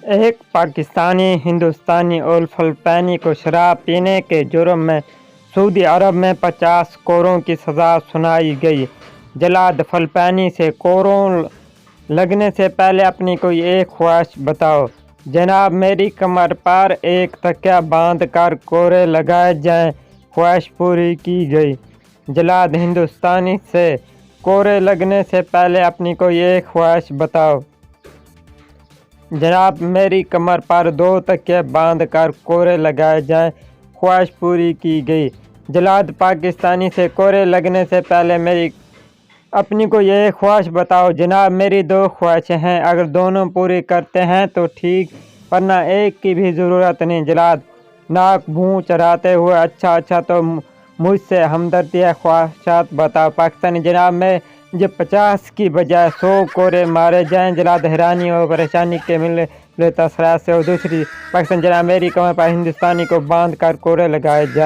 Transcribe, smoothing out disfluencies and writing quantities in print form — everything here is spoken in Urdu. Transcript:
ایک پاکستانی ہندوستانی اور فلپائنی کو شراب پینے کے جرم میں سعودی عرب میں 50 کوڑوں کی سزا سنائی گئی۔ جلاد فلپائنی سے کوڑوں لگنے سے پہلے اپنی کوئی ایک خواہش بتاؤ۔ جناب میری کمر پر ایک تکیہ باندھ کر کوڑے لگائے جائیں، خواہش پوری کی گئی۔ جلاد ہندوستانی سے کوڑے لگنے سے پہلے اپنی کوئی ایک خواہش بتاؤ۔ جناب میری کمر پر 2 تکیے باندھ کر کوڑے لگائے جائیں، خواہش پوری کی گئی۔ جلاد پاکستانی سے کوڑے لگنے سے پہلے میری اپنی کوئی ایک خواہش بتاؤ۔ جناب میری 2 خواہشیں ہیں، اگر دونوں پوری کرتے ہیں تو ٹھیک ورنہ ایک کی بھی ضرورت نہیں۔ جلاد ناک بھوں چڑھاتے ہوئے اچھا تو مجھ سے ہمدردی ہے، خواہشات بتاؤ۔ پاکستانی جناب مجھے 50 کی بجائے 100 کوڑے مارے جائیں۔ جلاد حیرانی اور پریشانی کے ملے تاثرات سے۔ اور دوسری پاکستانی جناب میری کمر پر ہندوستانی کو باندھ کر کوڑے لگائے جائیں۔